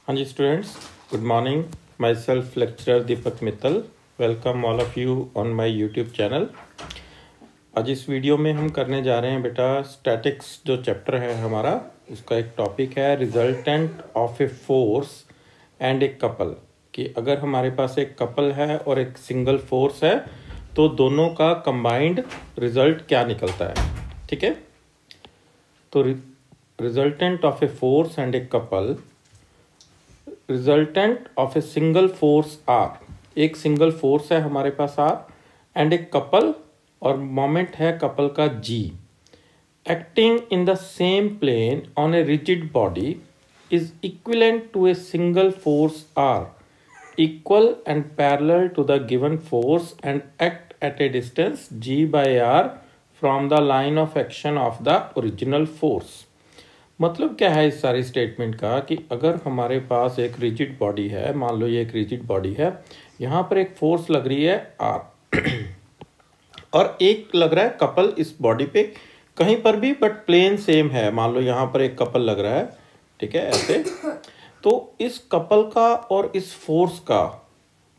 हाँ जी students, good morning. Myself lecturer Deepak Mittal, welcome all of you on my YouTube channel. आज इस video में हम करने जा रहे हैं बेटा स्टैटिक्स जो चैप्टर है हमारा, उसका एक टॉपिक है resultant of a force and a couple. कि अगर हमारे पास एक कपल है और एक सिंगल फोर्स है तो दोनों का कंबाइंड रिजल्ट क्या निकलता है। ठीक है, तो resultant of a force and a couple, resultant of a single force R, एक सिंगल फोर्स है हमारे पास आर एंड एक कपल और मोमेंट है कपल का G, acting in the same plane on a rigid body is equivalent to a single force R, equal and parallel to the given force and act at a distance G by R from the line of action of the original force. मतलब क्या है इस सारी statement का कि अगर हमारे पास एक रिजिड बॉडी है, मान लो ये एक रिजिड बॉडी है, यहाँ पर एक फोर्स लग रही है आर और एक लग रहा है कपल इस बॉडी पे कहीं पर भी, बट प्लेन सेम है। मान लो यहाँ पर एक कपल लग रहा है, ठीक है, ऐसे। तो इस कपल का और इस फोर्स का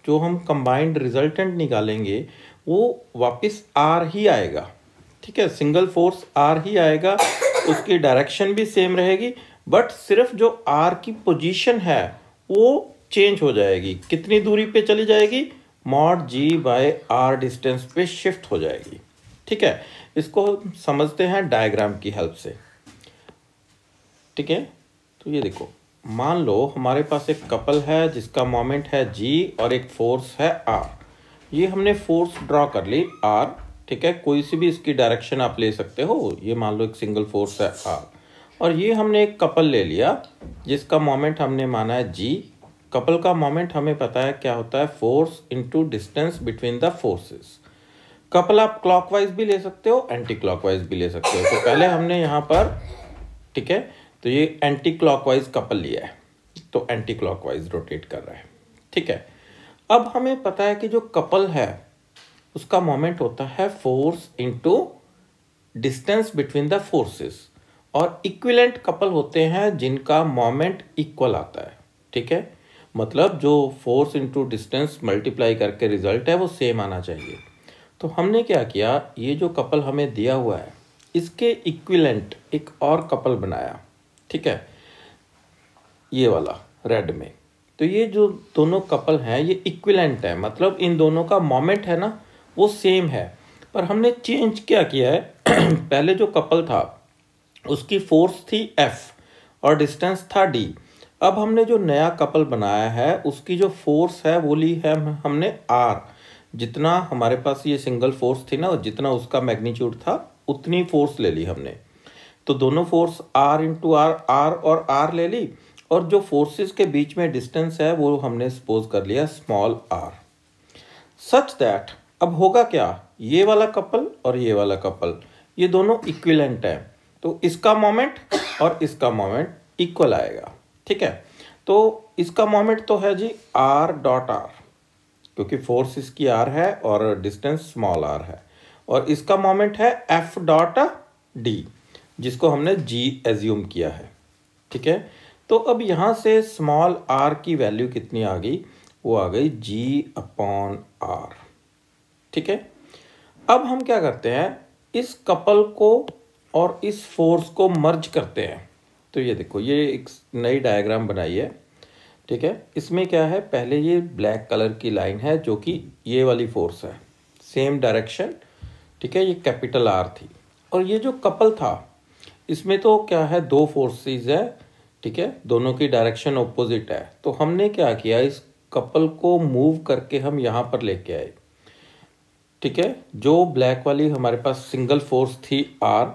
जो हम कंबाइंड रिजल्टेंट निकालेंगे वो वापस आर ही आएगा। ठीक है, सिंगल फोर्स आर ही आएगा, उसकी डायरेक्शन भी सेम रहेगी, बट सिर्फ जो आर की पोजीशन है वो चेंज हो जाएगी। कितनी दूरी पे चली जाएगी? Mod G by R distance पे शिफ्ट हो जाएगी। ठीक है, इसको समझते हैं डायग्राम की हेल्प से। ठीक है, तो ये देखो, मान लो हमारे पास एक कपल है जिसका मोमेंट है जी और एक फोर्स है आर। ये हमने फोर्स ड्रॉ कर ली आर, ठीक है, कोई सी भी इसकी डायरेक्शन आप ले सकते हो। ये मान लो एक सिंगल फोर्स है आर और ये हमने एक कपल ले लिया जिसका मोमेंट हमने माना है जी। कपल का मोमेंट हमें पता है क्या होता है, force into distance between the forces. Couple आप क्लॉकवाइज भी ले सकते हो, एंटी क्लॉकवाइज भी ले सकते हो। तो पहले हमने यहाँ पर, ठीक है, तो ये एंटी क्लॉकवाइज कपल लिया है, तो एंटी क्लॉकवाइज रोटेट कर रहा है। ठीक है, अब हमें पता है कि जो कपल है उसका मोमेंट होता है force into distance between the forces, और इक्विवेलेंट कपल होते हैं जिनका मोमेंट इक्वल आता है। ठीक है, मतलब जो फोर्स इनटू डिस्टेंस मल्टीप्लाई करके रिजल्ट है वो सेम आना चाहिए। तो हमने क्या किया, ये जो कपल हमें दिया हुआ है इसके इक्विवेलेंट एक और कपल बनाया। ठीक है, ये वाला रेड में। तो ये जो दोनों कपल हैं ये इक्विवेलेंट है, मतलब इन दोनों का मोमेंट है ना वो सेम है, पर हमने चेंज क्या किया है पहले जो कपल था उसकी फोर्स थी F और डिस्टेंस था D। अब हमने जो नया कपल बनाया है उसकी जो फोर्स है वो ली है हमने R। जितना हमारे पास ये सिंगल फोर्स थी ना, जितना उसका मैग्नीट्यूड था उतनी फोर्स ले ली हमने। तो दोनों force R into R, R और R ले ली, और जो फोर्सेस के बीच में डिस्टेंस है वो हमने सपोज कर लिया स्मॉल r, सच दैट अब होगा क्या, ये वाला कपल और ये वाला कपल ये दोनों इक्विवेलेंट है, तो इसका मोमेंट और इसका मोमेंट इक्वल आएगा। ठीक है, तो इसका मोमेंट तो है जी r डॉट r, क्योंकि फोर्स इसकी r है और डिस्टेंस स्मॉल r है, और इसका मोमेंट है F डॉट d जिसको हमने g एज्यूम किया है। ठीक है, तो अब यहाँ से स्मॉल r की वैल्यू कितनी आ गई, वो आ गई g अपॉन r। ठीक है, अब हम क्या करते हैं, इस कपल को और इस फोर्स को मर्ज करते हैं। तो ये देखो, ये एक नई डायग्राम बनाई है। ठीक है, इसमें क्या है, पहले ये ब्लैक कलर की लाइन है जो कि ये वाली फोर्स है, सेम डायरेक्शन। ठीक है, ये कैपिटल R थी, और ये जो कपल था इसमें तो क्या है, दो फोर्सेस है। ठीक है, दोनों की डायरेक्शन ऑपोजिट है। तो हमने क्या किया, इस कपल को मूव करके हम यहाँ पर लेके आए। ठीक है, जो ब्लैक वाली हमारे पास सिंगल फोर्स थी R,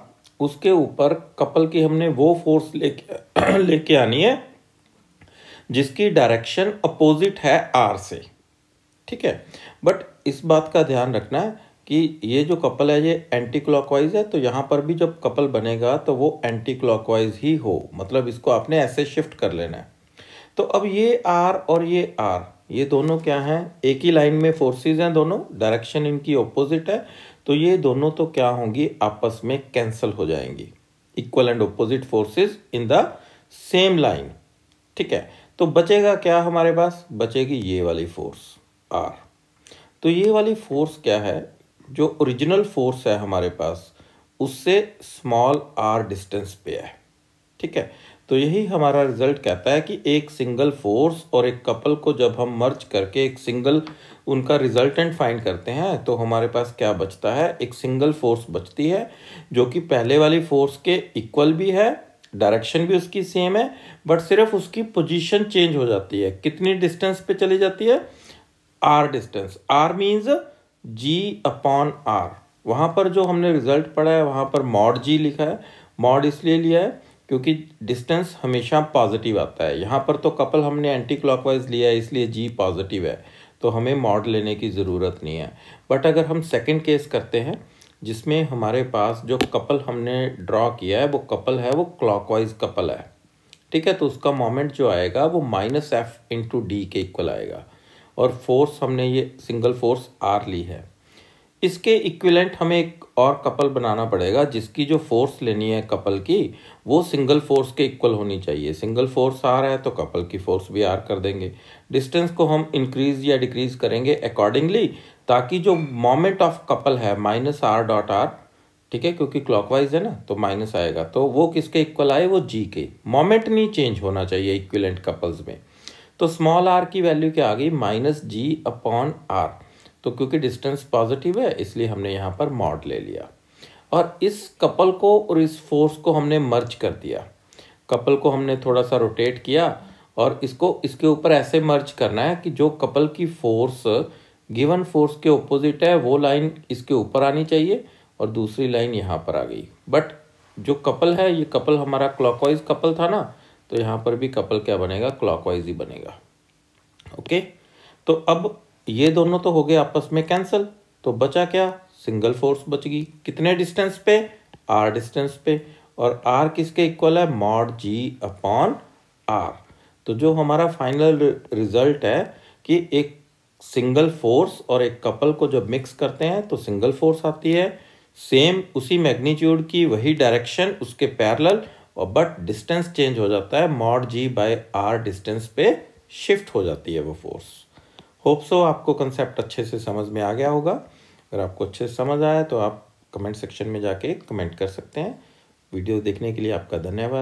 उसके ऊपर कपल की हमने वो फोर्स लेके आनी है जिसकी डायरेक्शन अपोजिट है R से। ठीक है, बट इस बात का ध्यान रखना है कि ये जो कपल है ये एंटी क्लॉकवाइज है, तो यहाँ पर भी जब कपल बनेगा तो वो एंटी क्लॉकवाइज ही हो, मतलब इसको आपने ऐसे शिफ्ट कर लेना है। तो अब ये R और ये R ये दोनों क्या हैं, एक ही लाइन में फोर्सेस हैं, दोनों डायरेक्शन इनकी ऑपोजिट है, तो ये दोनों तो क्या होंगी, आपस में कैंसिल हो जाएंगी। Equal and opposite forces in the same line. ठीक है, तो बचेगा क्या हमारे पास, बचेगी ये वाली फोर्स आर। तो ये वाली फोर्स क्या है, जो ओरिजिनल फोर्स है हमारे पास उससे स्मॉल आर डिस्टेंस पे है, ठीक है। तो यही हमारा रिजल्ट कहता है कि एक सिंगल फोर्स और एक कपल को जब हम मर्ज करके एक सिंगल उनका रिजल्टेंट फाइंड करते हैं तो हमारे पास क्या बचता है, एक सिंगल फोर्स बचती है जो कि पहले वाली फोर्स के इक्वल भी है, डायरेक्शन भी उसकी सेम है, बट सिर्फ उसकी पोजीशन चेंज हो जाती है। कितनी डिस्टेंस पे चली जाती है, R distance. R means G upon R. वहाँ पर जो हमने रिजल्ट पढ़ा है वहाँ पर मॉड जी लिखा है, मॉड इसलिए लिया है क्योंकि डिस्टेंस हमेशा पॉजिटिव आता है। यहाँ पर तो कपल हमने एंटी क्लॉकवाइज लिया है इसलिए जी पॉजिटिव है, तो हमें मॉड लेने की ज़रूरत नहीं है। बट अगर हम सेकंड केस करते हैं जिसमें हमारे पास जो कपल हमने ड्रॉ किया है वो कपल है, वो क्लॉकवाइज कपल है, ठीक है। तो उसका मोमेंट जो आएगा वो -F/d के इक्वल आएगा और फोर्स हमने ये सिंगल फोर्स आर ली है। इसके इक्विवेलेंट हमें एक और कपल बनाना पड़ेगा जिसकी जो फोर्स लेनी है कपल की वो सिंगल फोर्स के इक्वल होनी चाहिए। सिंगल फोर्स आर है तो कपल की फोर्स भी आर कर देंगे। डिस्टेंस को हम इंक्रीज या डिक्रीज करेंगे अकॉर्डिंगली, ताकि जो मोमेंट ऑफ कपल है -r.r, ठीक है, क्योंकि क्लॉकवाइज है ना तो माइनस आएगा, तो वो किसके इक्वल आए, वो जी के। मोमेंट नहीं चेंज होना चाहिए इक्विवेलेंट कपल्स में। तो स्मॉल आर की वैल्यू क्या आ गई, -g/r। तो क्योंकि डिस्टेंस पॉजिटिव है इसलिए हमने यहाँ पर मॉड ले लिया और इस कपल को और इस फोर्स को हमने मर्ज कर दिया। कपल को हमने थोड़ा सा रोटेट किया और इसको इसके ऊपर ऐसे मर्ज करना है कि जो कपल की फोर्स गिवन फोर्स के ऑपोजिट है वो लाइन इसके ऊपर आनी चाहिए और दूसरी लाइन यहाँ पर आ गई। बट जो कपल है ये कपल हमारा क्लॉकवाइज कपल था ना, तो यहाँ पर भी कपल क्या बनेगा, क्लॉकवाइज ही बनेगा। ओके, तो अब ये दोनों तो हो गए आपस में कैंसिल, तो बचा क्या, सिंगल फोर्स बच गई। कितने डिस्टेंस पे, आर डिस्टेंस पे, और आर किसके इक्वल है, मॉड जी अपॉन आर। तो जो हमारा फाइनल रिजल्ट है कि एक सिंगल फोर्स और एक कपल को जब मिक्स करते हैं तो सिंगल फोर्स आती है, सेम उसी मैग्नीट्यूड की वही डायरेक्शन उसके पैरेलल, और बट डिस्टेंस चेंज हो जाता है, mod G by R distance पे शिफ्ट हो जाती है वो फोर्स। होप सो आपको कंसेप्ट अच्छे से समझ में आ गया होगा। अगर आपको अच्छे से समझ आया तो आप कमेंट सेक्शन में जाके कमेंट कर सकते हैं। वीडियो देखने के लिए आपका धन्यवाद।